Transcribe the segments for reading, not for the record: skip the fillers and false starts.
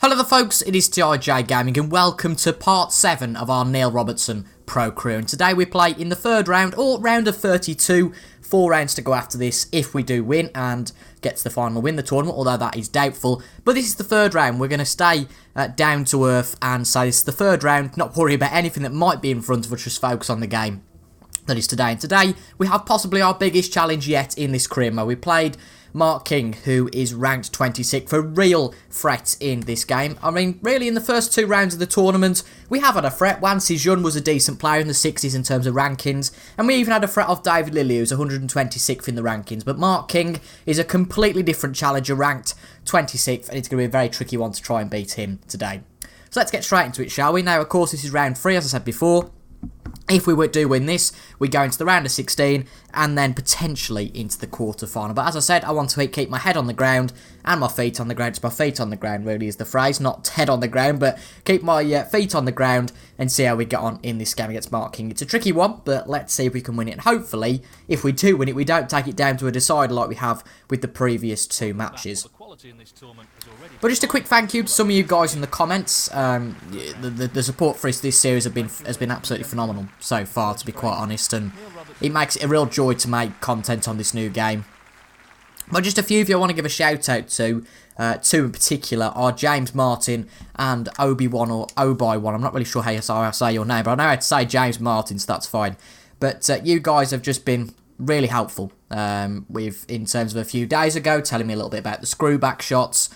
Hello there folks, it is TIJ Gaming and welcome to part 7 of our Neil Robertson Pro Career. And today we play in the third round, or round of 32, 4 rounds to go after this if we do win and get to the final win the tournament, although that is doubtful. But this is the third round, we're going to stay down to earth and say this is the third round, not worry about anything that might be in front of us, just focus on the game that is today. And today we have possibly our biggest challenge yet in this career mode. We played Mark King, who is ranked 26, for real threat in this game. I mean, really, in the first 2 rounds of the tournament, we have had a threat. Wan Si-jun was a decent player in the 60s in terms of rankings, and we even had a threat of David Lilley, who's 126th in the rankings. But Mark King is a completely different challenger, ranked 26th, and it's going to be a very tricky one to try and beat him today. So let's get straight into it, shall we? Now, of course, this is round 3, as I said before. If we do win this, we go into the round of 16 and then potentially into the quarter-final. But as I said, I want to keep my head on the ground and my feet on the ground. It's my feet on the ground really is the phrase, not head on the ground, but keep my feet on the ground and see how we get on in this game against Mark King. It's a tricky one, but let's see if we can win it. And hopefully, if we do win it, we don't take it down to a decider like we have with the previous 2 matches. But just a quick thank you to some of you guys in the comments. The support for this series has been absolutely phenomenal so far, to be quite honest, and it makes it a real joy to make content on this new game. But just a few of you I want to give a shout out to. 2 in particular are James Martin and Obi-Wan or Obi-Wan. I'm not really sure how I say your name, but I know how to say James Martin, so that's fine. But you guys have just been really helpful in terms of a few days ago, telling me a little bit about the screw back shots,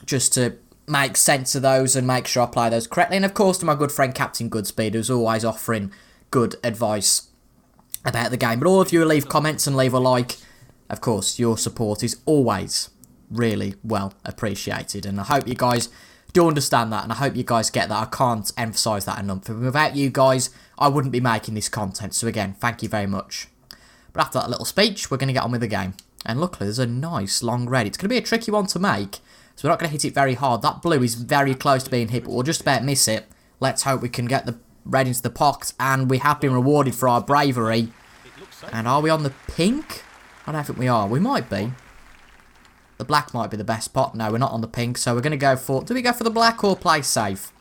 just to make sense of those and make sure I play those correctly. And of course to my good friend Captain Goodspeed, who's always offering good advice about the game. But all of you who leave comments and leave a like, of course, your support is always really well appreciated. And I hope you guys do understand that, and I hope you guys get that. I can't emphasise that enough. Without you guys, I wouldn't be making this content. So again, thank you very much. But after that little speech, we're going to get on with the game. And luckily, there's a nice long red. It's going to be a tricky one to make, so we're not going to hit it very hard. That blue is very close to being hit, but we'll just about miss it. Let's hope we can get the red into the pocket, and we have been rewarded for our bravery. And are we on the pink? I don't think we are. We might be. The black might be the best pot. No, we're not on the pink, so we're going to go for... Do we go for the black or play safe?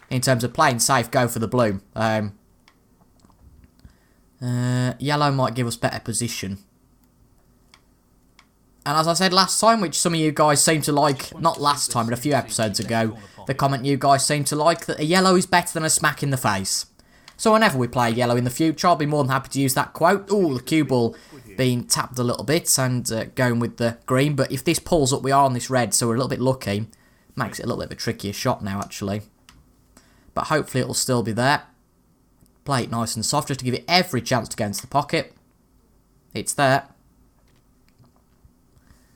In terms of playing safe, go for the blue. Yellow might give us better position. And as I said last time, which some of you guys seem to like, not last time, but a few episodes ago, the comment you guys seem to like, that a yellow is better than a smack in the face. So whenever we play yellow in the future, I'll be more than happy to use that quote. Ooh, the cue ball being tapped a little bit and going with the green. But if this pulls up, we are on this red, so we're a little bit lucky. Makes it a little bit of a trickier shot now, actually. But hopefully it'll still be there. Play it nice and soft, just to give it every chance to go into the pocket. It's there.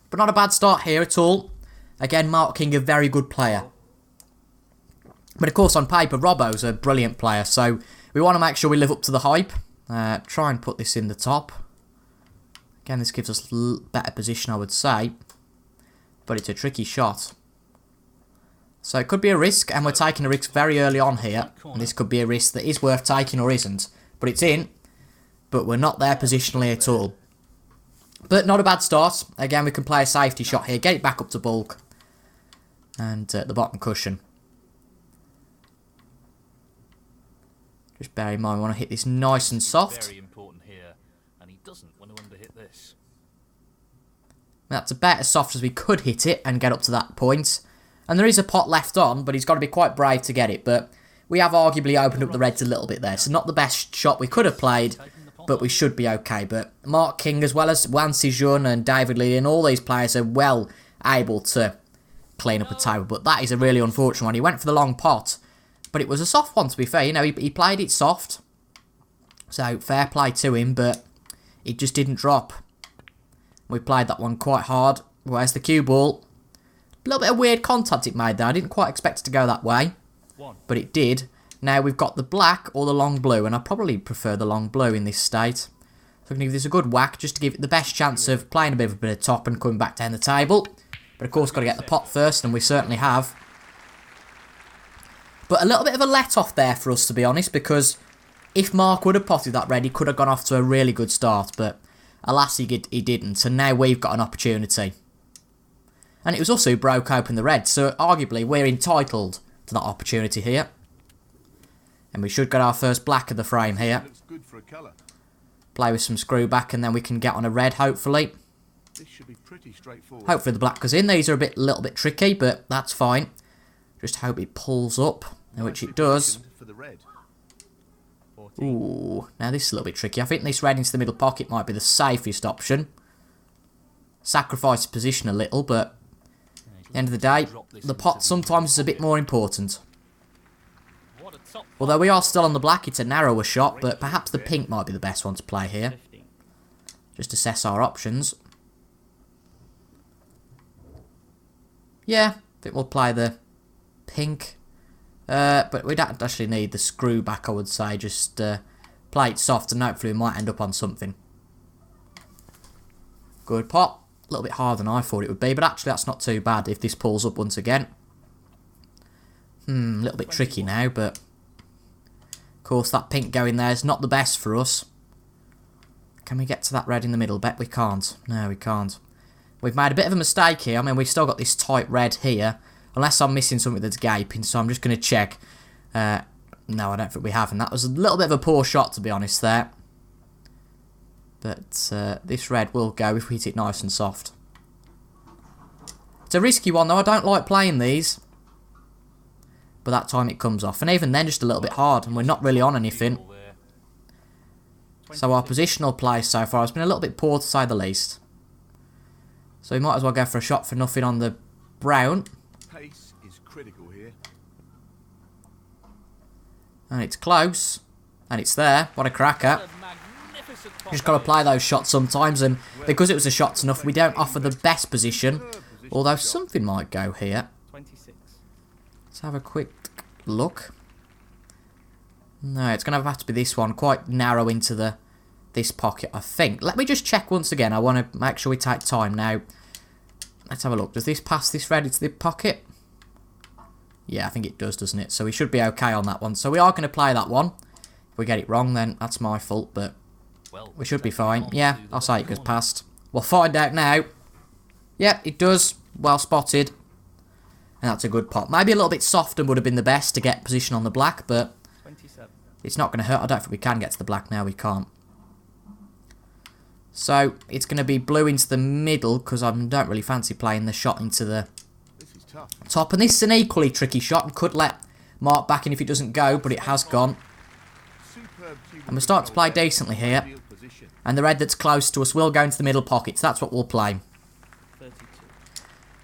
But not a bad start here at all. Again, Mark King, a very good player. But of course, on paper, Robbo's a brilliant player, so we want to make sure we live up to the hype. Try and put this in the top. Again, this gives us better position, I would say. But it's a tricky shot. So it could be a risk, and we're taking a risk very early on here. And this could be a risk that is worth taking or isn't. But it's in. But we're not there positionally at all. But not a bad start. Again, we can play a safety shot here. Get it back up to bulk. And the bottom cushion. Just bear in mind, we want to hit this nice and soft. Very important here, and he doesn't want to underhit this. That's about as soft as we could hit it and get up to that point. And there is a pot left on, but he's got to be quite brave to get it. But we have arguably opened up the reds a little bit there. So not the best shot we could have played, but we should be okay. But Mark King, as well as Wan Si-jun and David Lee, and all these players are well able to clean up a table. But that is a really unfortunate one. He went for the long pot, but it was a soft one, to be fair. You know, he played it soft. So fair play to him, but it just didn't drop. We played that one quite hard. Where's the cue ball? A little bit of weird contact it made there. I didn't quite expect it to go that way, but it did. Now we've got the black or the long blue, and I probably prefer the long blue in this state. So I'm going to give this a good whack, just to give it the best chance of playing a bit of top and coming back down the table. But of course, got to get the pot first, and we certainly have. But a little bit of a let-off there for us, to be honest, because if Mark would have potted that red, he could have gone off to a really good start, but alas, he didn't, and now we've got an opportunity. And it was also who broke open the red, so arguably we're entitled to that opportunity here. And we should get our first black of the frame here. Looks good for a colour. Play with some screw back and then we can get on a red, hopefully. This should be pretty straightforward. Hopefully the black goes in. These are a little bit tricky, but that's fine. Just hope it pulls up, which it does. For the red. Ooh, now this is a little bit tricky. I think this red into the middle pocket might be the safest option. Sacrifice position a little, but at the end of the day, the pot sometimes is a bit more important. Although we are still on the black, it's a narrower shot, but perhaps the pink might be the best one to play here. Just assess our options. Yeah, I think we'll play the pink. But we don't actually need the screw back, I would say. Just play it soft and hopefully we might end up on something. Good pot. A little bit harder than I thought it would be, but actually that's not too bad if this pulls up once again. A little bit tricky now, but of course that pink going there is not the best for us. Can we get to that red in the middle? Bet we can't. No, we can't. We've made a bit of a mistake here. I mean, we've still got this tight red here. Unless I'm missing something that's gaping, so I'm just going to check. No, I don't think we haven't. That was a little bit of a poor shot, to be honest, there. But this red will go if we hit it nice and soft. It's a risky one, though. I don't like playing these. But that time it comes off. And even then, just a little bit hard. And we're not really on anything. So our positional play so far has been a little bit poor, to say the least. So we might as well go for a shot for nothing on the brown. Pace is critical here. And it's close. And it's there. What a cracker. You just got to play those shots sometimes. And because it was a shot enough, we don't offer the best position. Although something might go here. Let's have a quick look. No, it's going to have to be this one. Quite narrow into this pocket, I think. Let me just check once again. I want to make sure we take time now. Let's have a look. Does this pass this red into the pocket? Yeah, I think it does, doesn't it? So we should be okay on that one. So we are going to play that one. If we get it wrong, then that's my fault, but we should be fine. Yeah, I'll say it goes past. We'll find out now. Yeah, it does. Well spotted. And that's a good pot. Maybe a little bit softer would have been the best to get position on the black, but it's not going to hurt. I don't think we can get to the black now. We can't. So it's going to be blue into the middle because I don't really fancy playing the shot into the top. And this is an equally tricky shot and could let Mark back in if it doesn't go, but it has gone. And we're starting to play decently here. And the red that's close to us will go into the middle pockets. That's what we'll play.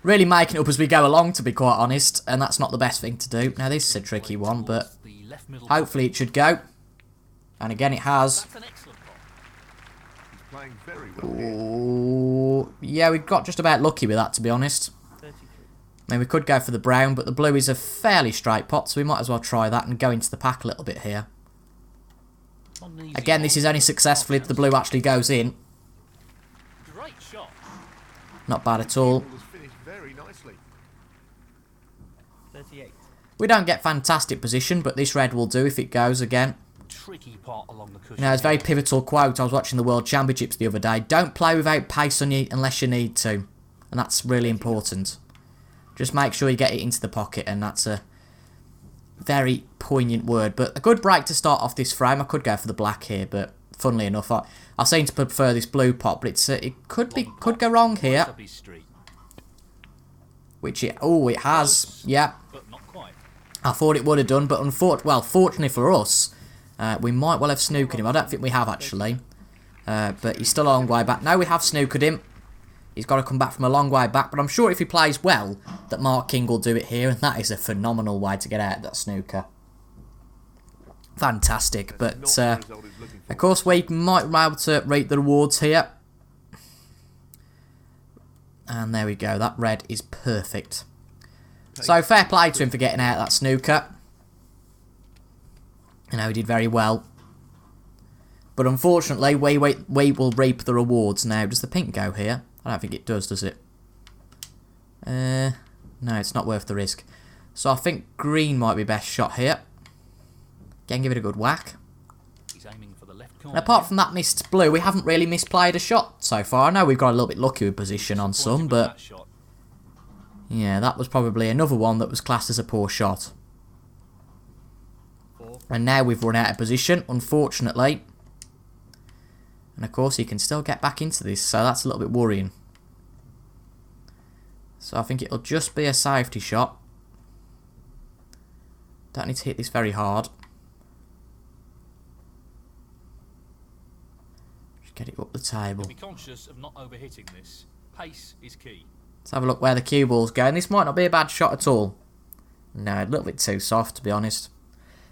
Really making it up as we go along, to be quite honest. And that's not the best thing to do. Now, this is a tricky one, but hopefully it should go. And again, it has. Ooh, yeah, we got just about lucky with that, to be honest. I mean, we could go for the brown, but the blue is a fairly straight pot, so we might as well try that and go into the pack a little bit here. Again, this is only successful if the blue actually goes in. Not bad at all. We don't get fantastic position, but this red will do if it goes again. You know, it's a very pivotal quote. I was watching the World Championships the other day. Don't play without pace on you unless you need to. And that's really important. Just make sure you get it into the pocket, and that's a very poignant word. But a good break to start off this frame. I could go for the black here, but funnily enough, I seem to prefer this blue pot, but it could go wrong here. Which it has. Yeah. I thought it would have done, but fortunately for us, we might well have snookered him. I don't think we have, actually. But he's still a long way back. No, we have snookered him. He's got to come back from a long way back. But I'm sure if he plays well, that Mark King will do it here. And that is a phenomenal way to get out of that snooker. Fantastic. But, of course, we might be able to reap the rewards here. And there we go. That red is perfect. So, fair play to him for getting out of that snooker. You know, he did very well. But unfortunately, we will reap the rewards now. Does the pink go here? I don't think it does it? No, it's not worth the risk. So I think green might be best shot here. Again, give it a good whack. And apart from that missed blue, we haven't really misplayed a shot so far. I know we've got a little bit lucky with position on some, but Yeah, that was probably another one that was classed as a poor shot. And now we've run out of position, unfortunately. And of course he can still get back into this, so that's a little bit worrying. So I think it'll just be a safety shot. Don't need to hit this very hard. Just get it up the table. Be conscious of not overhitting this. Pace is key. Let's have a look where the cue ball's going. This might not be a bad shot at all. No, a little bit too soft, to be honest.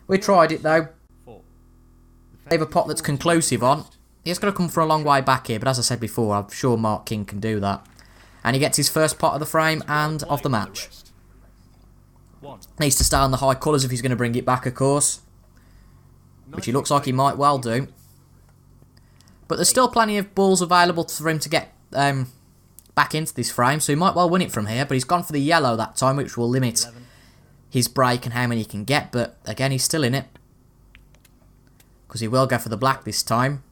We tried it though. Leave a pot that's conclusive on. He's going to come from a long way back here, but as I said before, I'm sure Mark King can do that. And he gets his first pot of the frame and of the match. Needs to stay on the high colours if he's going to bring it back, of course. Which he looks like he might well do. But there's still plenty of balls available for him to get back into this frame, so he might well win it from here. But he's gone for the yellow that time, which will limit his break and how many he can get. But again, he's still in it. Because he will go for the black this time.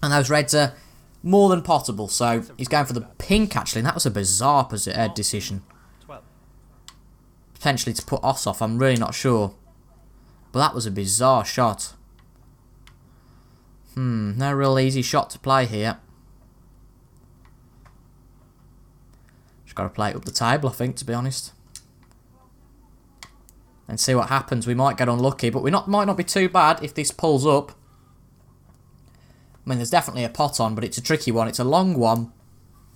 And those reds are more than potable, so he's going for the pink actually, and that was a bizarre decision. Potentially to put Os off, I'm really not sure. But that was a bizarre shot. No real easy shot to play here. Just got to play it up the table, I think, to be honest. And see what happens. We might get unlucky, but might not be too bad if this pulls up. I mean, there's definitely a pot on, but it's a tricky one. It's a long one,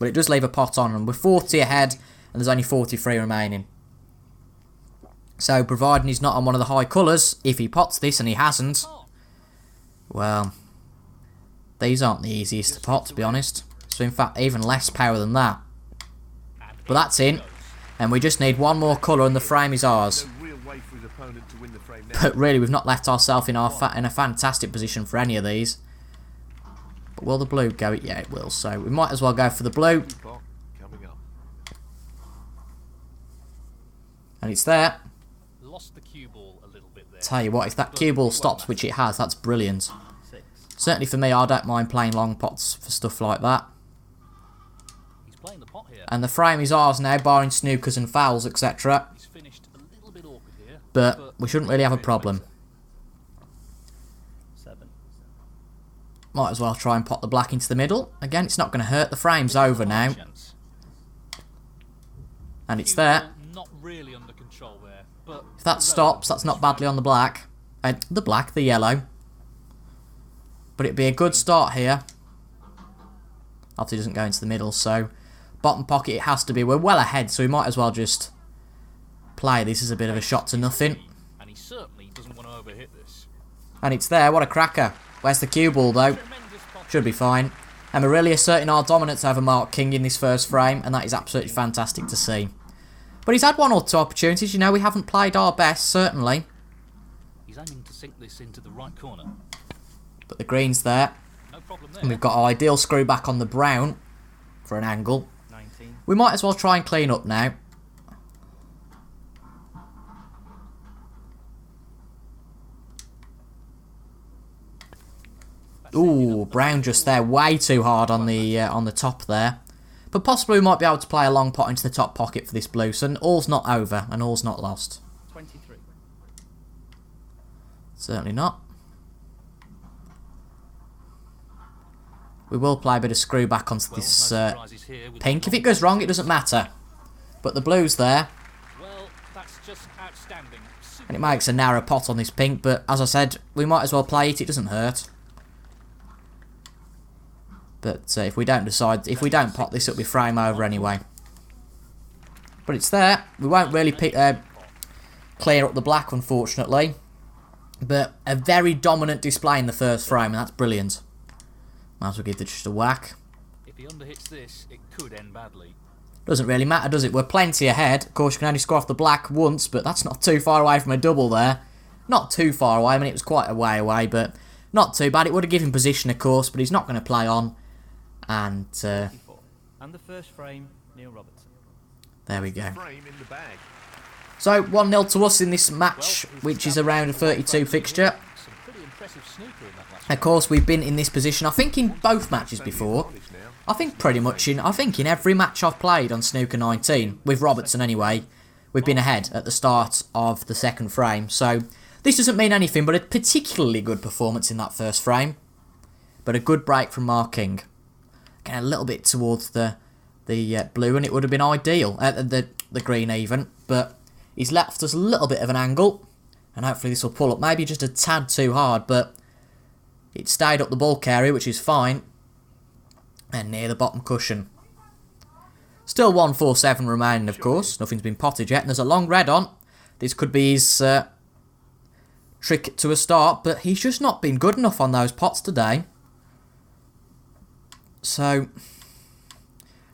but it does leave a pot on. And we're 40 ahead, and there's only 43 remaining. So, providing he's not on one of the high colours, if he pots this, and he hasn't, well, these aren't the easiest to pot, to be honest. So, in fact, even less power than that. But that's in, and we just need one more colour, and the frame is ours. But really, we've not left ourselves in a fantastic position for any of these. But will the blue go? Yeah, it will. So we might as well go for the blue. And it's there. Lost the cue ball a little bit there. Tell you what, if that cue ball stops, which it has, that's brilliant. Certainly for me, I don't mind playing long pots for stuff like that. He's playing the pot here. And the frame is ours now, barring snookers and fouls, etc. He's finished a little bit awkward here. But we shouldn't really have a problem. Might as well try and pot the black into the middle. Again, it's not going to hurt. The frame's over now. And it's there. Not really under control there, but if that stops, that's not badly on the black. The yellow. But it'd be a good start here. Obviously, it doesn't go into the middle, so bottom pocket it has to be. We're well ahead, so we might as well just play this as a bit of a shot to nothing. And he certainly doesn't want to overhit this. And it's there. What a cracker. Where's the cue ball, though? Should be fine. And we're really asserting our dominance over Mark King in this first frame, and that is absolutely fantastic to see. But he's had one or two opportunities. You know, we haven't played our best, certainly. He's aiming to sink this into the right corner. But the green's there. No problem there. And we've got our ideal screw back on the brown for an angle. 19. We might as well try and clean up now. Ooh, brown just there, way too hard on the top there. But possibly we might be able to play a long pot into the top pocket for this blue. So all's not over and all's not lost. 23. Certainly not. We will play a bit of screw back onto this pink. If it goes wrong, it doesn't matter. But the blue's there. Well, that's just outstanding. And it makes a narrow pot on this pink. But as I said, we might as well play it. It doesn't hurt. But if we don't pot this, it'll be frame over anyway. But it's there. We won't really clear up the black, unfortunately. But a very dominant display in the first frame, and that's brilliant. Might as well give it just a whack. If he underhits this, it could end badly. Doesn't really matter, does it? We're plenty ahead. Of course, you can only score off the black once, but that's not too far away from a double there. Not too far away. I mean, it was quite a way away, but not too bad. It would have given him position, of course, but he's not going to play on. And the first frame, Neil Robertson. There we go. So 1-0 to us in this match, which is a round of 32 fixture. impressive snooker in that last Of course, we've been in this position, I think, in both matches before. I think pretty much in every match I've played on Snooker 19, with Robertson anyway, we've been ahead at the start of the second frame. So this doesn't mean anything, but a particularly good performance in that first frame. But a good break from Mark King. Getting a little bit towards the blue, and it would have been ideal, the green even, but he's left us a little bit of an angle, and hopefully this will pull up, maybe just a tad too hard, but it stayed up the bulk area, which is fine, and near the bottom cushion. Still 147 remaining, of course, nothing's been potted yet, and there's a long red on. This could be his trick to a start, but he's just not been good enough on those pots today. So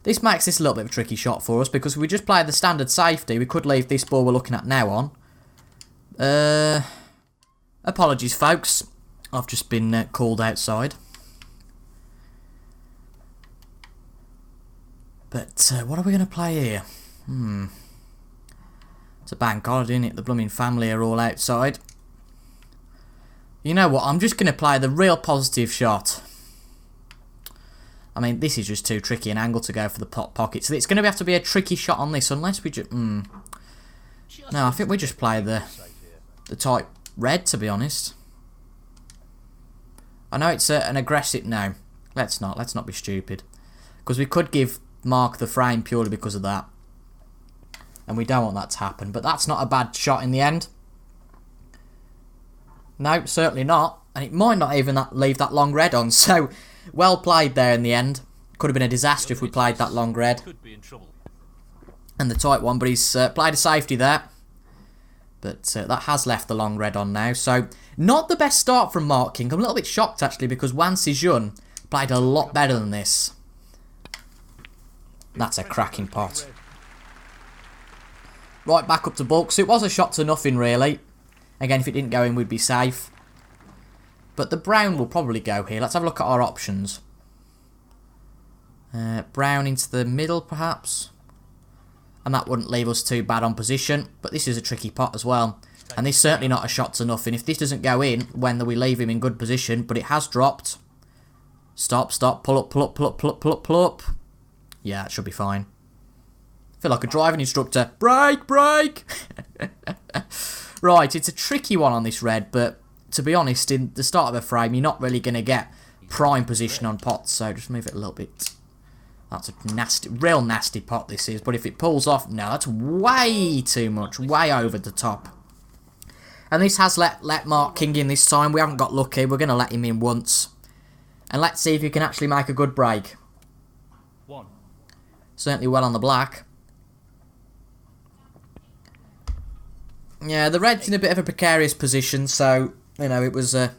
this makes this a little bit of a tricky shot for us, because if we just play the standard safety, we could leave this ball we're looking at now on. Apologies, folks. I've just been called outside. But what are we going to play here? It's a bank holiday, isn't it? The blooming family are all outside. You know what? I'm just going to play the real positive shot. I mean, this is just too tricky an angle to go for the pocket. So it's going to have to be a tricky shot on this, unless we just... No, I think we just play the type red, to be honest. I know it's an aggressive... No, let's not be stupid. Because we could give Mark the frame purely because of that. And we don't want that to happen. But that's not a bad shot in the end. No, certainly not. And it might not even leave that long red on. So, well played there in the end. Could have been a disaster if we played that long red. could be in trouble. And the tight one, but he's played a safety there. But that has left the long red on now. So, not the best start from Mark King. I'm a little bit shocked, actually, because Wan Si-jun played a lot better than this. That's a cracking pot. Right, back up to bulk. So it was a shot to nothing, really. Again, if it didn't go in, we'd be safe. But the brown will probably go here. Let's have a look at our options. Brown into the middle, perhaps. And that wouldn't leave us too bad on position. But this is a tricky pot as well. And this is certainly not a shot to nothing. If this doesn't go in, when we leave him in good position, but it has dropped. Stop, stop, pull up, pull up, pull up, pull up, pull up, pull up. Yeah, it should be fine. I feel like a driving instructor. Brake, brake! Right, it's a tricky one on this red, but to be honest, in the start of a frame, you're not really going to get prime position on pots, so just move it a little bit. That's a nasty, real nasty pot this is, but if it pulls off, no, that's way too much, way over the top. And this has let Mark King in this time. We haven't got lucky, we're going to let him in once. And let's see if he can actually make a good break. One. Certainly well on the black. Yeah, the red's in a bit of a precarious position, so, you know, it was a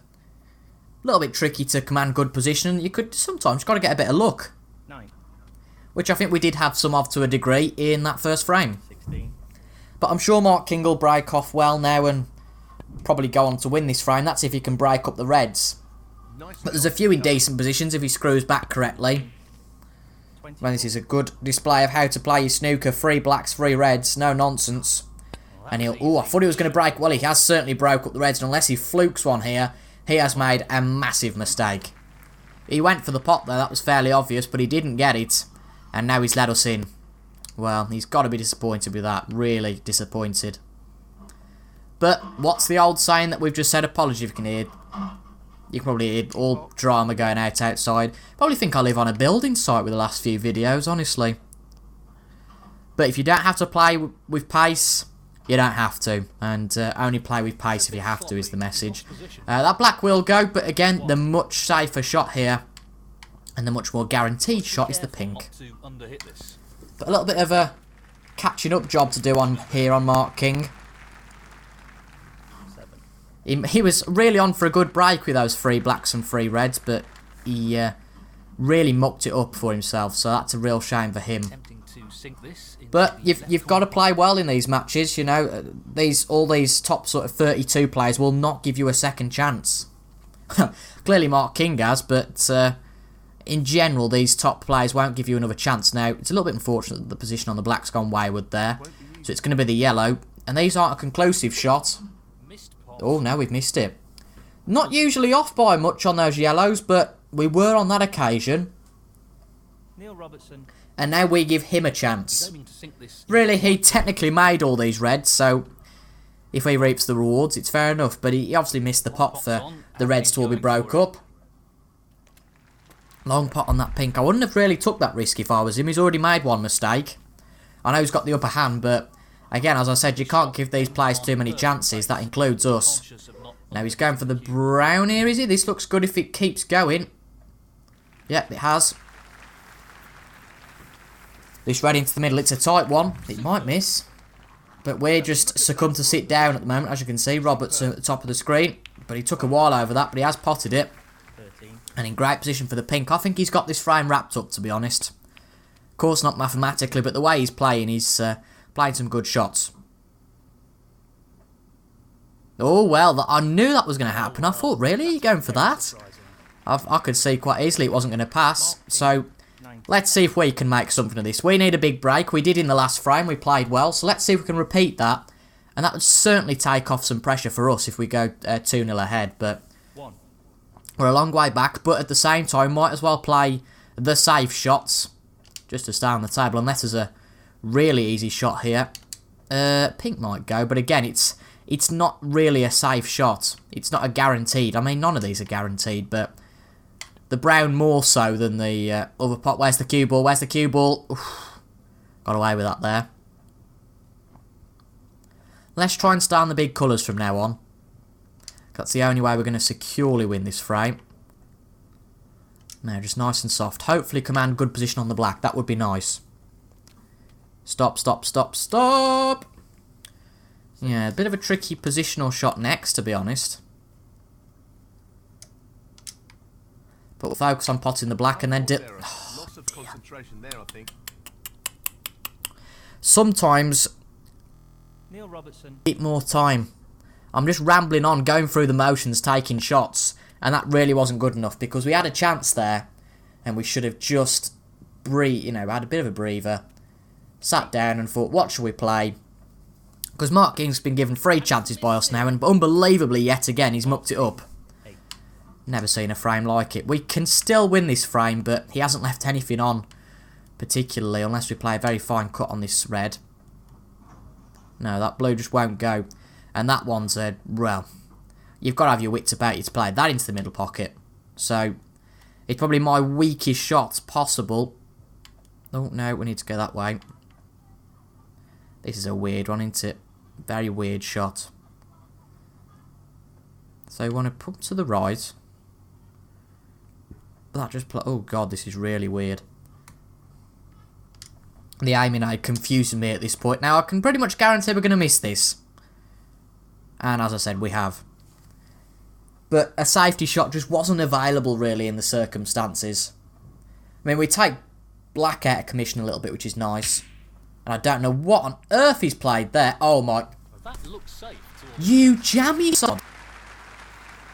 little bit tricky to command good position. You could sometimes got to get a bit of luck. 9. Which I think we did have some of to a degree in that first frame. 16. But I'm sure Mark King will break off well now and probably go on to win this frame. That's if he can break up the reds. But there's a few in decent positions if he screws back correctly. Well, this is a good display of how to play your snooker. 3 blacks, 3 reds, no nonsense. And he'll... Oh, I thought he was going to break... Well, he has certainly broke up the reds, and unless he flukes one here, he has made a massive mistake. He went for the pot there, that was fairly obvious, but he didn't get it. And now he's let us in. Well, he's got to be disappointed with that. Really disappointed. But what's the old saying that we've just said? Apology if you can hear. You can probably hear all drama going out outside. Probably think I live on a building site with the last few videos, honestly. But if you don't have to play with pace, you don't have to. And only play with pace if you have to is the message. That black will go, but again, the much safer shot here, and the much more guaranteed shot is the pink. But a little bit of a catching up job to do on here on Mark King. He was really on for a good break with those 3 blacks and 3 reds, but he really mucked it up for himself, so that's a real shame for him. But you've got to play well in these matches, you know. All these top sort of 32 players will not give you a second chance. Clearly Mark King has, but in general these top players won't give you another chance. Now, it's a little bit unfortunate that the position on the black's gone wayward there, so it's going to be the yellow, and these aren't a conclusive shot. Oh no, we've missed it. Not usually off by much on those yellows, but we were on that occasion. Neil Robertson. And now we give him a chance. Aiming to sink this. Really, he technically made all these reds, so if he reaps the rewards, it's fair enough. But he obviously missed the pot for the reds to all be broke up. Long pot on that pink. I wouldn't have really took that risk if I was him. He's already made one mistake. I know he's got the upper hand, but again, as I said, you can't give these players too many chances. That includes us. Now he's going for the brown here, is he? This looks good if it keeps going. Yep, it has. This red into the middle. It's a tight one. It might miss. But we're just succumbed to sit down at the moment, as you can see. Robertson at the top of the screen. But he took a while over that, but he has potted it. 13. And in great position for the pink. I think he's got this frame wrapped up, to be honest. Of course, not mathematically, but the way he's playing, he's playing some good shots. Oh, well, I knew that was going to happen. I thought, really? Are you going for that? I could see quite easily it wasn't going to pass. So, let's see if we can make something of this. We need a big break. We did in the last frame. We played well. So, let's see if we can repeat that. And that would certainly take off some pressure for us if we go 2-0 ahead. But we're a long way back. But at the same time, might as well play the safe shots. Just to stay on the table. Unless there's a really easy shot here. Pink might go. But again, it's not really a safe shot. It's not a guaranteed. I mean, none of these are guaranteed. But the brown more so than the other pot. Where's the cue ball? Where's the cue ball? Oof. Got away with that there. Let's try and stay on the big colours from now on. That's the only way we're going to securely win this frame. Now, just nice and soft. Hopefully command good position on the black. That would be nice. Stop, stop, stop, stop! Yeah, a bit of a tricky positional shot next, to be honest. But we'll focus on potting the black and then... Loss of concentration there, I think. Sometimes... Neil Robertson. Bit more time. I'm just rambling on, going through the motions, taking shots, and that really wasn't good enough because we had a chance there, and we should have just had a bit of a breather, sat down and thought, what should we play? Because Mark King's been given 3 chances by us now, and unbelievably yet again he's mucked it up. Never seen a frame like it. We can still win this frame, but he hasn't left anything on, particularly unless we play a very fine cut on this red. No, that blue just won't go. And that one's well, you've got to have your wits about you to play that into the middle pocket. So, it's probably my weakest shot possible. Oh, no, we need to go that way. This is a weird one, isn't it? Very weird shot. So, we want to put to the right. But that just... oh, God, this is really weird. The aiming aid confusing me at this point. Now, I can pretty much guarantee we're going to miss this. And as I said, we have. But a safety shot just wasn't available, really, in the circumstances. I mean, we take black out of commission a little bit, which is nice. And I don't know what on earth he's played there. Oh, my... That looks safe. You jammy son.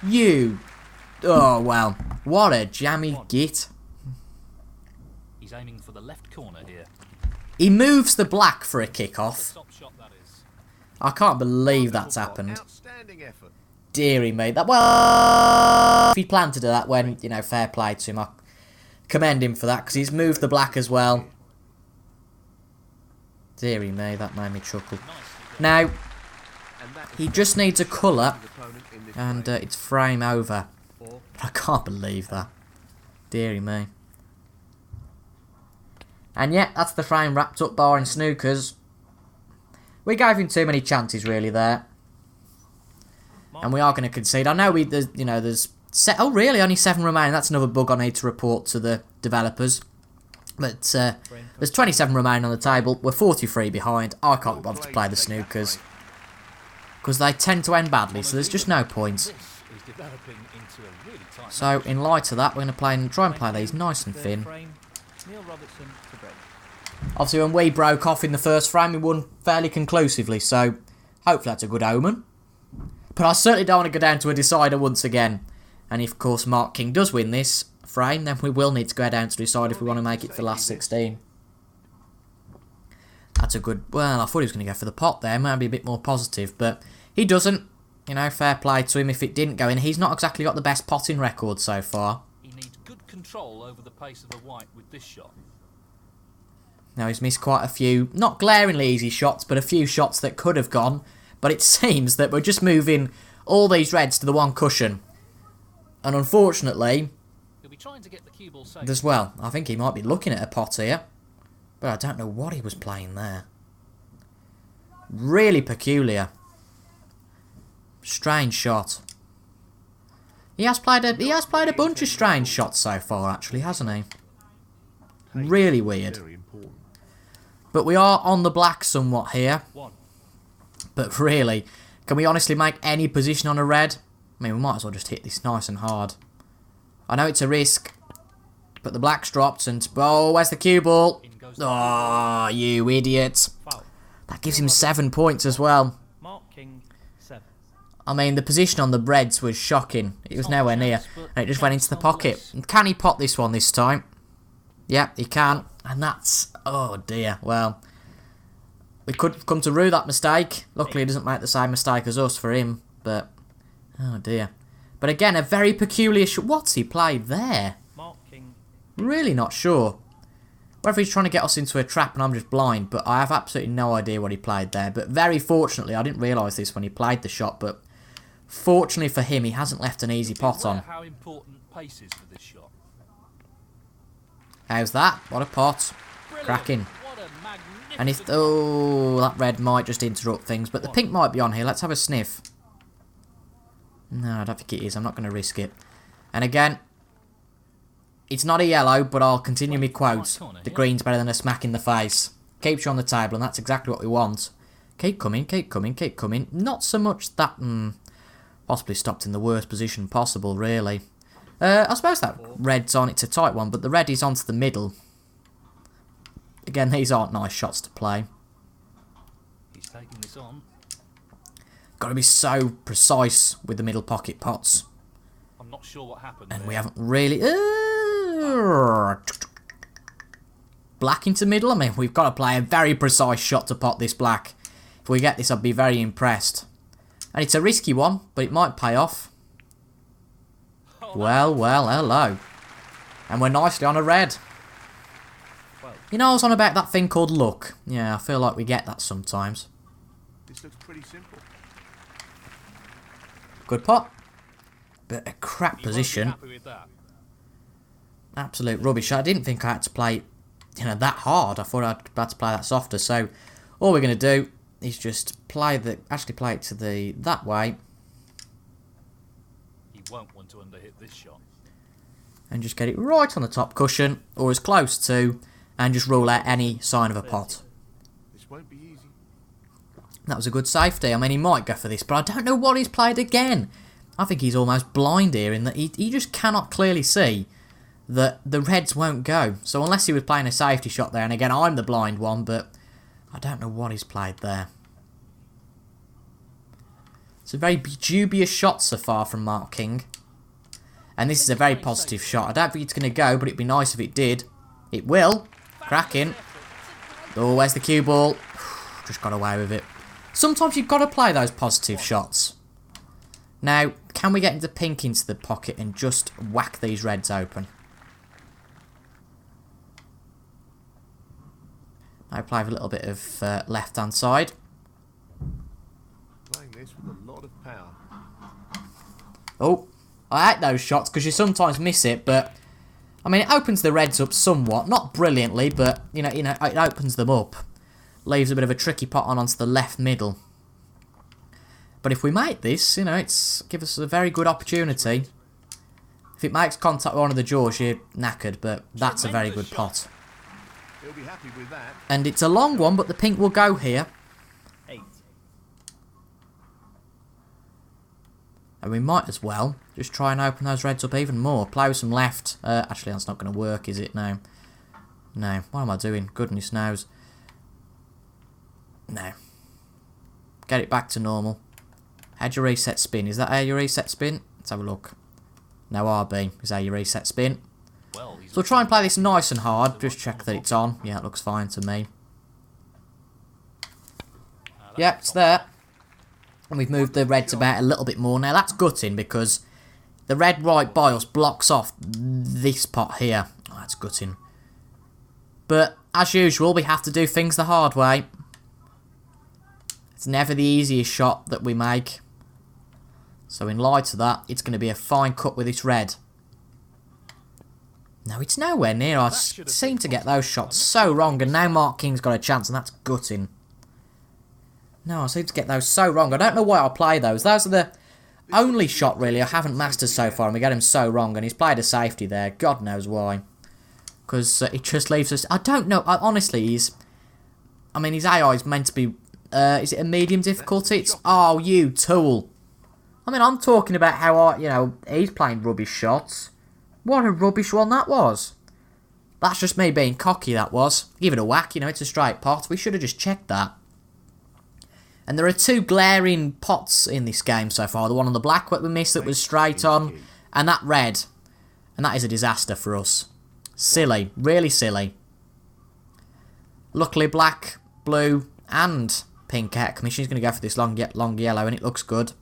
You... oh, well. What a jammy git. He's aiming for the left corner here. He moves the black for a kick-off. Top shot that is. I can't believe that's happened. Outstanding effort. Deary me. That, well, if he planned to do that when, fair play to him. I commend him for that, because he's moved the black as well. Deary me, that made me chuckle. Now, he just needs a colour, and it's frame over. But I can't believe that. Deary me. And yeah, that's the frame wrapped up, barring Snookers. We gave him too many chances, really, there. And we are going to concede. I know there's oh, really? Only 7 remaining. That's another bug I need to report to the developers. But there's 27 remaining on the table. We're 43 behind. I can't be bothered to play the Snookers. Because they tend to end badly, so there's just no point. So, in light of that, we're going to try and play these nice and thin. Obviously, when we broke off in the first frame, we won fairly conclusively, so hopefully that's a good omen. But I certainly don't want to go down to a decider once again. And if, of course, Mark King does win this frame, then we will need to go down to decide if we want to make it for the last 16. That's a good... well, I thought he was going to go for the pot there, maybe a bit more positive, but he doesn't. you know, fair play to him if it didn't go in. He's not exactly got the best potting record so far. He needs good control over the pace of the white with this shot. Now, he's missed quite a few, not glaringly easy shots, but a few shots that could have gone. But it seems that we're just moving all these reds to the one cushion. And unfortunately, He'll be trying to get the cue ball safe. as well, I think he might be looking at a pot here. But I don't know what he was playing there. Really peculiar. Strange shot. He has played a bunch of strange shots so far, actually, hasn't he? Really weird. Very important. But we are on the black somewhat here. 1. But really, can we honestly make any position on a red? I mean, we might as well just hit this nice and hard. I know it's a risk, but the black's dropped and... Oh, where's the cue ball? In goes the Oh, you idiot. Foul. That gives him 7 points as well. Mark King, 7. I mean, the position on the Reds was shocking. It was nowhere near. And it just went into the pocket. Can he pot this one this time? Yep, he can. And that's... Oh, dear. Well, we could come to rue that mistake. Luckily, he doesn't make the same mistake as us for him. But... Oh, dear. But again, a very peculiar... What's he played there? Mark King, Really not sure. Whether he's trying to get us into a trap and I'm just blind, but I have absolutely no idea what he played there. But very fortunately, I didn't realise this when he played the shot, but fortunately for him, he hasn't left an easy pot on. How important pace is for this shot. How's that? What a pot. Brilliant. Cracking. What a magnificent... And if... Oh, that red might just interrupt things, but the pink might be on here. Let's have a sniff. No, I don't think it is. I'm not going to risk it. And again... It's not a yellow, but I'll continue my quotes. The green's better than a smack in the face. Keeps you on the table, and that's exactly what we want. Keep coming, keep coming, keep coming. Not so much that... possibly stopped in the worst position possible, really. I suppose that red's on. It's a tight one, but the red is onto the middle. Again, these aren't nice shots to play. He's taking this on. Got to be so precise with the middle pocket pots. I'm not sure what happened And there. we haven't really... Black into middle? I mean, we've got to play a very precise shot to pot this black. If we get this, I'd be very impressed. And it's a risky one, but it might pay off. Well, well, hello. And we're nicely on a red. You know, I was on about that thing called luck. Yeah, I feel like we get that sometimes. This looks pretty simple. Good pot. But a crap You won't be position. happy with that. Absolute rubbish. I didn't think I had to play, that hard. I thought I'd had to play that softer. So all we're going to do is just actually play it to that way. He won't want to underhit this shot. And just get it right on the top cushion, or as close to, and just rule out any sign of a pot. This won't be easy. That was a good safety. I mean, he might go for this, but I don't know what he's played again. I think he's almost blind here in that he just cannot clearly see that the reds won't go. So unless he was playing a safety shot there, and again, I'm the blind one, but I don't know what he's played there. It's a very dubious shot so far from Mark King. And this is a very positive shot. I don't think it's going to go, but it'd be nice if it did. It will. Cracking. Oh, where's the cue ball? Just got away with it. Sometimes you've got to play those positive shots. Now, can we get into pink into the pocket and just whack these reds open? I play with a little bit of left-hand side. Playing this with a lot of power. Oh, I hate those shots because you sometimes miss it, but I mean, it opens the reds up somewhat, not brilliantly, but you know, it opens them up, leaves a bit of a tricky pot onto the left middle. But if we make this, it's give us a very good opportunity. If it makes contact with one of the jaws, you're knackered, but that's a very good pot. He'll be happy with that. And it's a long one, but the pink will go here. 8. And we might as well just try and open those reds up even more. Play with some left. Actually, that's not going to work, is it? No. No. What am I doing? Goodness knows. No. Get it back to normal. How'd you reset spin? Is that how you reset spin? Let's have a look. No, RB is how you reset spin. Well, So we'll try and play this nice and hard. Just check that it's on. Yeah, it looks fine to me. Yep, it's there. And we've moved the reds about a little bit more. Now that's gutting because the red right by us blocks off this pot here. Oh, that's gutting. But as usual, we have to do things the hard way. It's never the easiest shot that we make. So in light of that, it's going to be a fine cut with this red. No, it's nowhere near. I seem to get those shots so wrong, and now Mark King's got a chance, and that's gutting. No, I seem to get those so wrong. I don't know why I play those. Those are the only shot, really, I haven't mastered so far, and we get him so wrong, and he's played a safety there. God knows why. Because it just leaves us... I don't know. Honestly, he's... I mean, his AI is meant to be... is it a medium difficulty? It's... Oh, you tool. I mean, I'm talking about how, he's playing rubbish shots. What a rubbish one that was. That's just me being cocky, that was. Give it a whack, it's a straight pot. We should have just checked that. And there are two glaring pots in this game so far. The one on the black that we missed that was straight on. And that red. And that is a disaster for us. Silly. Really silly. Luckily, black, blue, and pink out of commission. He's going to go for this long yellow, and it looks good.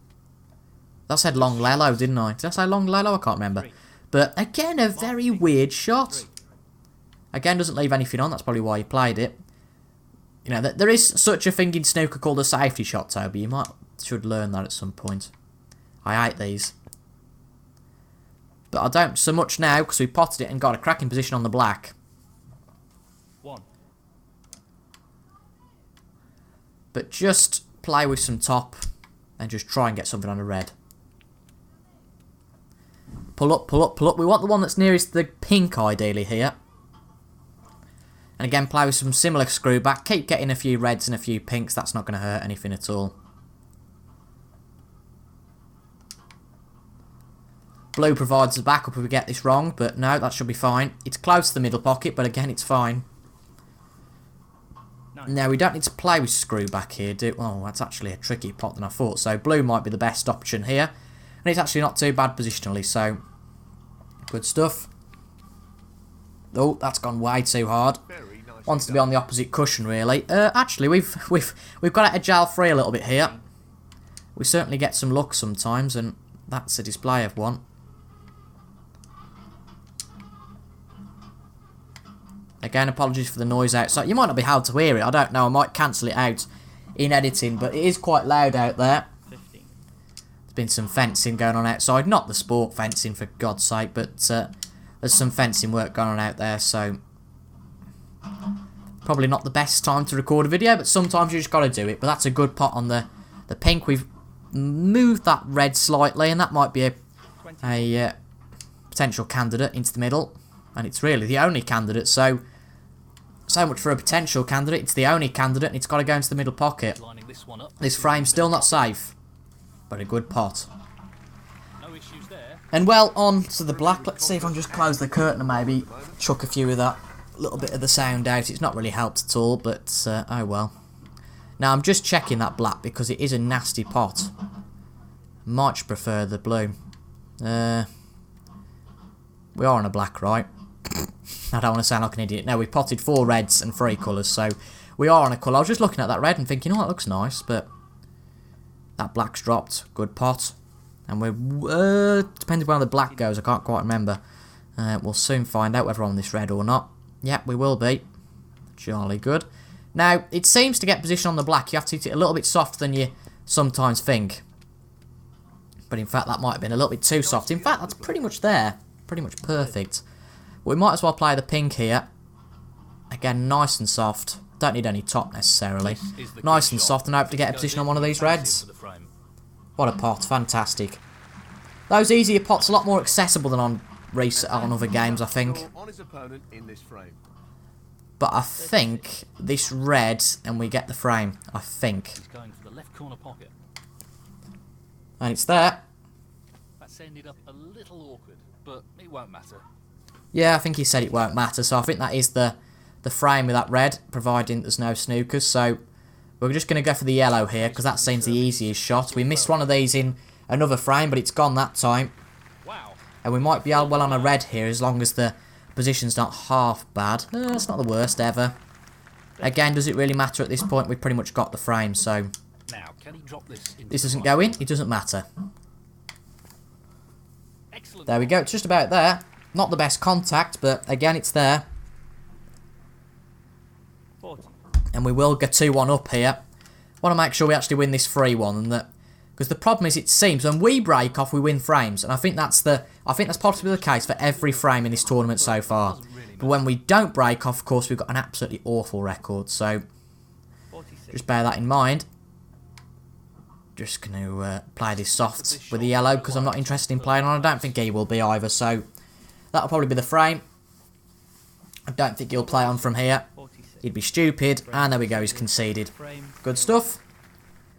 I said long yellow, didn't I? Did I say long yellow? I can't remember. But again, a very weird shot. Again, doesn't leave anything on. That's probably why he played it. There is such a thing in snooker called a safety shot, Toby. You should learn that at some point. I hate these. But I don't so much now, because we potted it and got a cracking position on the black. 1. But just play with some top and just try and get something on the red. Pull up, pull up, pull up. We want the one that's nearest the pink, ideally, here. And again, play with some similar screw back. Keep getting a few reds and a few pinks. That's not going to hurt anything at all. Blue provides the backup if we get this wrong. But no, that should be fine. It's close to the middle pocket, but again, it's fine. Nice. Now, we don't need to play with screw back here, do we? Oh, that's actually a tricky pot than I thought. So, blue might be the best option here. And it's actually not too bad positionally, so good stuff. Oh, that's gone way too hard. Wants to be on the opposite cushion, really. Actually, we've got it a gel free a little bit here. We certainly get some luck sometimes, and that's a display of one. Again, apologies for the noise outside. You might not be able to hear it. I don't know. I might cancel it out in editing, but it is quite loud out there. 15. There's been some fencing going on outside. Not the sport fencing, for God's sake, but there's some fencing work going on out there, so probably not the best time to record a video, but sometimes you just got to do it. But that's a good pot on the pink. We've moved that red slightly, and that might be a potential candidate into the middle. And it's really the only candidate, so much for a potential candidate. It's the only candidate, and it's got to go into the middle pocket. This frame's still not safe, but a good pot. No issues there. And well, on to the black. Let's see if I can just close the curtain and maybe chuck a few of that little bit of the sound out. It's not really helped at all, but oh well. Now I'm just checking that black because it is a nasty pot. Much prefer the blue. We are on a black, right? I don't want to sound like an idiot. No, we potted 4 reds and 3 colours, so we are on a colour. I was just looking at that red and thinking, oh, that looks nice, but that black's dropped. Good pot. And we're, depending on where the black goes, I can't quite remember. We'll soon find out whether we're on this red or not. Yep, we will be. Jolly good. Now, it seems to get position on the black. You have to hit it a little bit softer than you sometimes think. But in fact, that might have been a little bit too soft. In fact, that's pretty much there. Pretty much perfect. We might as well play the pink here. Again, nice and soft. Don't need any top necessarily. Nice and soft, and hope to get a position on one of these reds. What a pot. Fantastic. Those easier pots are a lot more accessible than on other games, I think. But I think this red, and we get the frame. I think. He's going for the left corner pocket. And it's there. That's ended up a little awkward, but it won't matter. Yeah, I think he said it won't matter, so I think that is the frame with that red, providing there's no snookers. So we're just going to go for the yellow here, because that seems the easiest shot. We missed one of these in another frame, but it's gone that time. Wow. And we might be well on a red here, as long as the position's not half bad. It's not the worst ever. Again, does it really matter at this point? We've pretty much got the frame, so Now, can he drop this into This the doesn't right? go in. It doesn't matter. Excellent. There we go. It's just about there. Not the best contact, but again, it's there. 40. And we will get 2-1 up here. Want to make sure we actually win this 3-1, and that because the problem is, it seems when we break off, we win frames, and I think that's possibly the case for every frame in this tournament so far. But when we don't break off, of course, we've got an absolutely awful record. So 46. just bear that in mind. Just going to play this soft with the yellow because I'm not interested in playing on. I don't think he will be either, so that'll probably be the frame. I don't think he'll play on from here. 46. He'd be stupid, and there we go, he's conceded. Frame. Good stuff.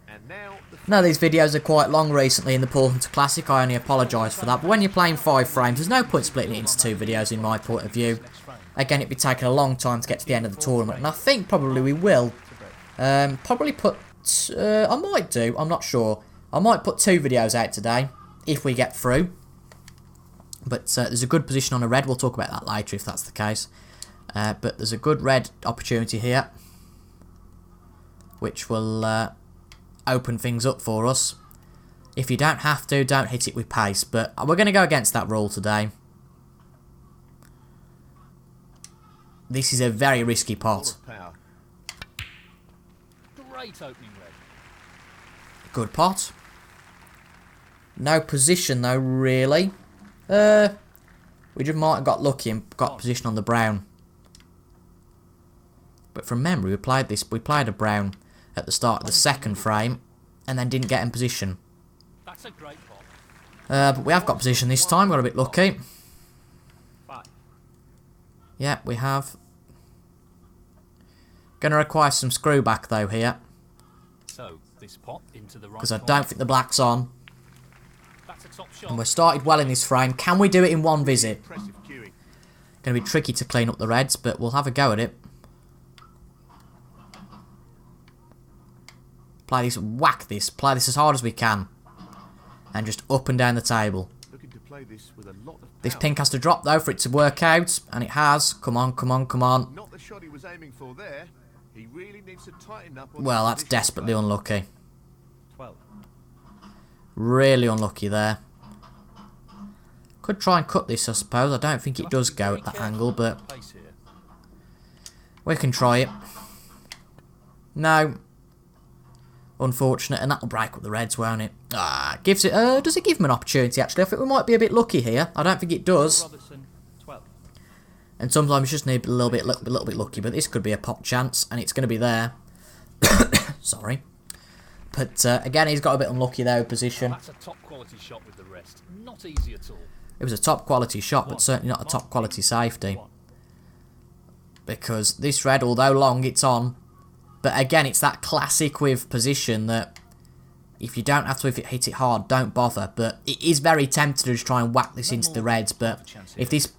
And now the Now these videos are quite long recently in the Paul Hunter Classic, I only apologise for that, but when you're playing 5 frames, there's no point splitting it into 2 videos in my point of view. Again, it'd be taking a long time to get to the end of the tournament, and I think probably we will. Probably put... I might do, I'm not sure. I might put 2 videos out today, if we get through. But there's a good position on a red, we'll talk about that later if that's the case. But there's a good red opportunity here, which will open things up for us. If you don't have to, don't hit it with pace, but we're going to go against that rule today. This is a very risky lot pot. of power. Great opening red. Good pot. No position though, really. We just might have got lucky and got position on the brown. But from memory, we played a brown at the start of the second frame, and then didn't get in position. That's a great pot. But we have got position this time, got a bit lucky. 5. Yeah, we have. Going to require some screw back though here, So, this pot into the right because I corner. don't think the black's on. That's a top shot. And we're started well in this frame. Can we do it in one visit? Impressive cueing. Going to be tricky to clean up the reds, but we'll have a go at it. Play this, whack this, play this as hard as we can. And just up and down the table. Looking to play this with a lot of power. This pink has to drop though for it to work out, and it has. Come on, come on, come on. Not the shot he was aiming for there. He really needs to tighten up on Well, the that's positional desperately play. unlucky. 12. Really unlucky there. Could try and cut this, I suppose. I don't think it does go at that angle, but Pace here. we can try it. No. Unfortunate, and that'll break up the reds, won't it? Gives it. Does it give him an opportunity? Actually, I think we might be a bit lucky here. I don't think it does. Robertson. 12. And sometimes you just need a little bit lucky. But this could be a pot chance, and it's going to be there. Sorry, but again, he's got a bit unlucky there with position. That's a top quality shot with the rest. Not easy at all. It was a top quality shot, but certainly not a top quality safety. 1. Because this red, although long, it's on. But again, it's that classic with position that if you don't have to hit it hard, don't bother. But it is very tempting to just try and whack this into the reds. But if this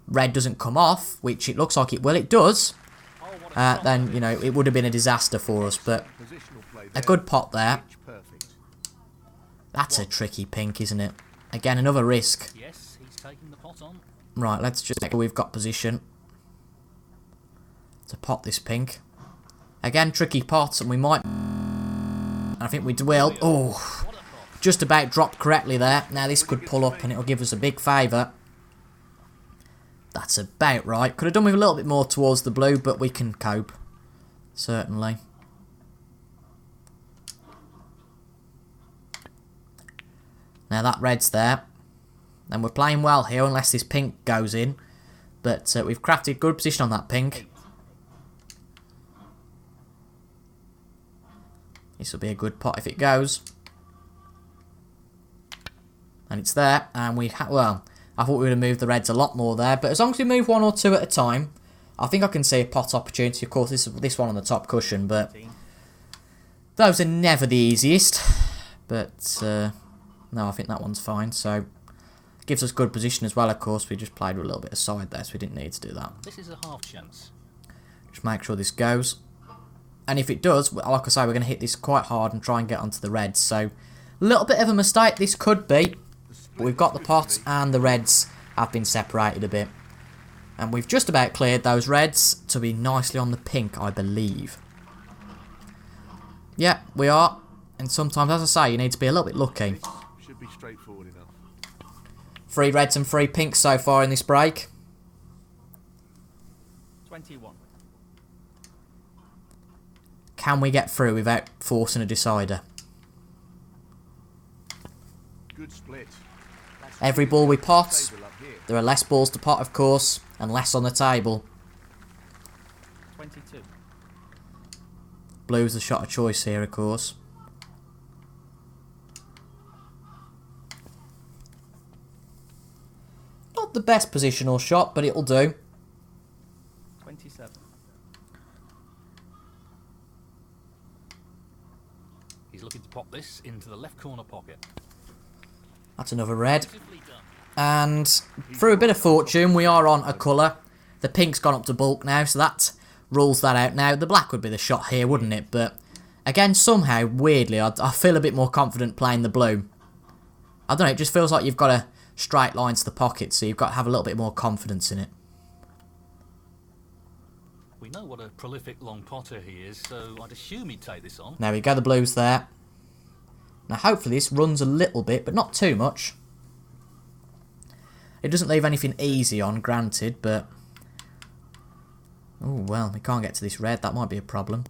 red doesn't come off, which it looks like it will, it does, Oh, what a shot. then, you know, it would have been a disaster for us. But Positional play a there. good pot there. Pitch perfect. That's a tricky pink, isn't it? Again, another risk. Yes, he's taking the pot on. Right, let's just check we've got position to pot this pink. Again, tricky pot, and we might... I think we will. Oh, What a pot. just about dropped correctly there. Now this could pull up, and it'll give us a big favour. That's about right. Could have done with a little bit more towards the blue, but we can cope. Certainly. Now that red's there. And we're playing well here, unless this pink goes in. But we've crafted good position on that pink. This will be a good pot if it goes. And it's there. And we well, I thought we would have moved the reds a lot more there. But as long as we move 1 or 2 at a time, I think I can see a pot opportunity. Of course, this one on the top cushion. But those are never the easiest. But no, I think that one's fine. So gives us good position as well, of course. We just played with a little bit of side there, so we didn't need to do that. This is a half chance. Just make sure this goes. And if it does, like I say, we're going to hit this quite hard and try and get onto the reds. So, a little bit of a mistake this could be. But we've got the pot and the reds have been separated a bit. And we've just about cleared those reds to be nicely on the pink, I believe. Yeah, we are. And sometimes, as I say, you need to be a little bit lucky. This should be straightforward enough. 3 reds and 3 pinks so far in this break. 21. Can we get through without forcing a decider? Good split. That's Every ball we pot, table up here. there are less balls to pot, of course, and less on the table. 22. Blue's the shot of choice here, of course. Not the best positional shot, but it'll do. 27. He's looking to pop this into the left corner pocket. That's another red. Beautifully done. And through a bit of fortune, we are on a colour. The pink's gone up to bulk now, so that rules that out now. The black would be the shot here, wouldn't it? But again, somehow, weirdly, I feel a bit more confident playing the blue. I don't know, it just feels like you've got a straight line to the pocket, so you've got to have a little bit more confidence in it. We know what a prolific long potter he is, so I'd assume he'd take this on. There we go, the blue's there. Now hopefully this runs a little bit, but not too much. It doesn't leave anything easy on, granted, but... oh, well, we can't get to this red. That might be a problem.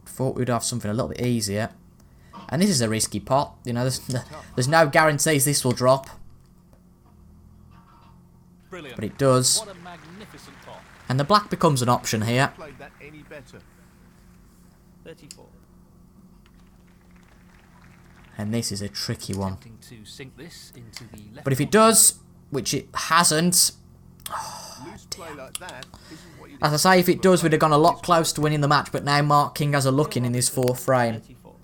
Thought we'd have something a little bit easier. And this is a risky pot. You know, there's no guarantees this will drop. Brilliant. But it does. What a magnificent pot. And the black becomes an option here. Played that any better. 34. And this is a tricky one. Attempting to sink this into the left But if it corner. does, which it hasn't... Loose play like that isn't what you'd as I say, if it does, we'd have gone a lot close to winning the match. But now Mark King has a look in his 4th frame. 34.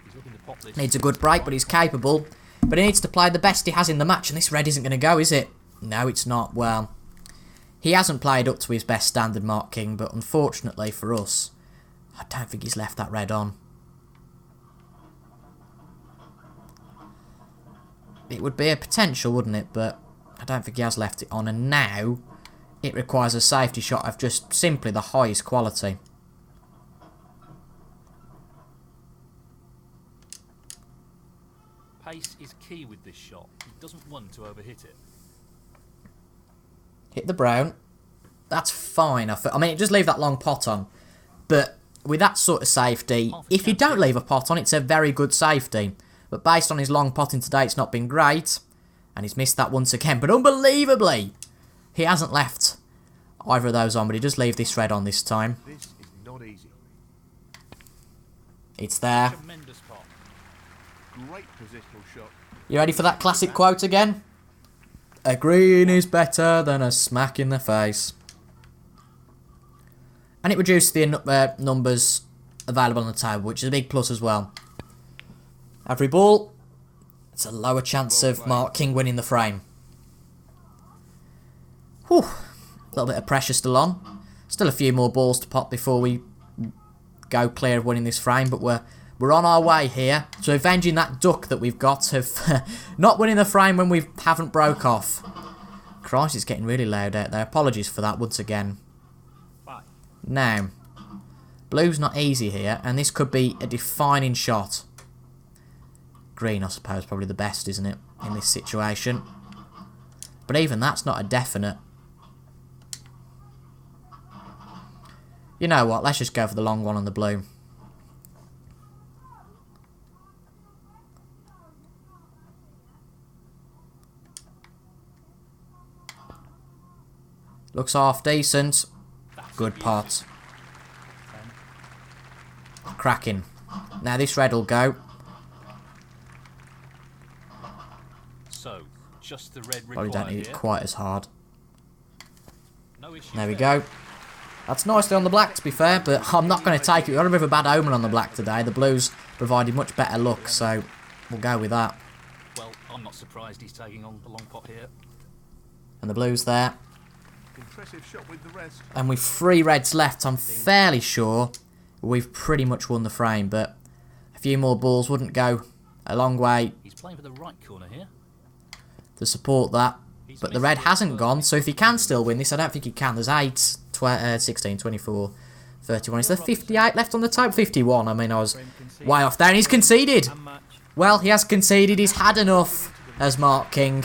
He's looking to pop this. Needs a good break, but he's capable. But he needs to play the best he has in the match, and this red isn't going to go, is it? No, it's not. Well, he hasn't played up to his best standard, Mark King, but unfortunately for us, I don't think he's left that red on. It would be a potential, wouldn't it? But I don't think he has left it on, and now it requires a safety shot of just simply the highest quality. Pace is key with this shot. He doesn't want to overhit it. Hit the brown. That's fine. I mean, just leave that long pot on. But with that sort of safety, if you don't leave a pot on, it's a very good safety. But based on his long potting today, it's not been great. And he's missed that once again. But unbelievably, he hasn't left either of those on. But he does leave this red on this time. This is not easy. It's there. Tremendous pot. Great positional shot. You ready for that classic quote again? A green is better than a smack in the face. And it reduced the numbers available on the table, which is a big plus as well. Every ball, it's a lower chance of Mark King winning the frame. Whew. A little bit of pressure still on. Still a few more balls to pop before we go clear of winning this frame, but we're on our way here to avenging that duck that we've got of not winning the frame when we haven't broke off. Christ, it's getting really loud out there. Apologies for that once again. 5. Now, blue's not easy here, and this could be a defining shot. Green, I suppose, probably the best, isn't it, in this situation? But even that's not a definite. You know what, let's just go for the long one on the blue. Looks half decent. Good pot. Cracking. Now this red will go. So, just the red Probably required don't need it here. quite as hard. No issue There we go. That's nicely on the black, to be fair, but I'm not going to take it. We've got a bit of a bad omen on the black today. The blues provided much better luck, so we'll go with that. Well, I'm not surprised he's taking on the long pot here. And the blues there. Impressive shot with the rest. And with 3 reds left, I'm fairly sure we've pretty much won the frame, but a few more balls wouldn't go a long way He's playing for the right corner here. to support that. But the red hasn't gone, so if he can still win this, I don't think he can. There's 8, 16, 24, 31. Is there 58 left on the tape? 51. I mean, I was Frame conceded. way off there. And he's conceded. And match. Well, he has conceded. He's had enough as Mark King.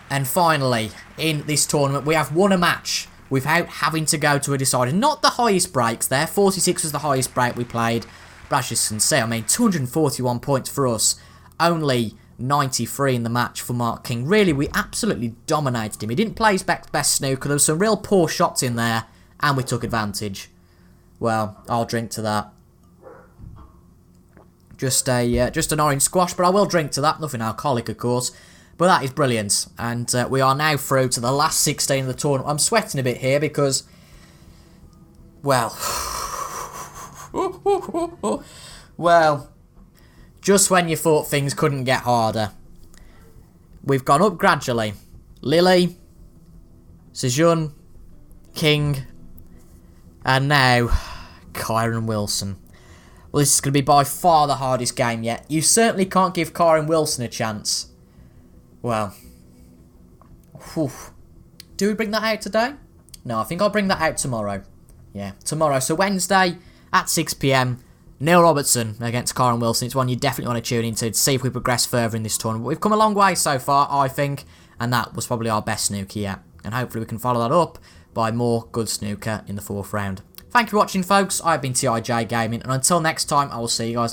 And finally, in this tournament, we have won a match without having to go to a decider. Not the highest breaks there. 46 was the highest break we played. But as you can see, I mean, 241 points for us. Only 93 in the match for Mark King. Really, we absolutely dominated him. He didn't play his best snooker. There was some real poor shots in there. And we took advantage. Well, I'll drink to that. Just an orange squash, but I will drink to that. Nothing alcoholic, of course. But that is brilliant. And we are now through to the last 16 of the tournament. I'm sweating a bit here because, well, well, just when you thought things couldn't get harder, we've gone up gradually. Lily, Sejun, King, and now Kyron Wilson. Well, this is going to be by far the hardest game yet. You certainly can't give Kyron Wilson a chance. Well, whew. Do we bring that out today? No, I think I'll bring that out tomorrow. Yeah, tomorrow. So Wednesday at 6 PM, Neil Robertson against Kyron Wilson. It's one you definitely want to tune into to see if we progress further in this tournament. We've come a long way so far, I think, and that was probably our best snooker yet. And hopefully we can follow that up by more good snooker in the 4th round. Thank you for watching, folks. I've been TIJ Gaming, and until next time, I will see you guys later.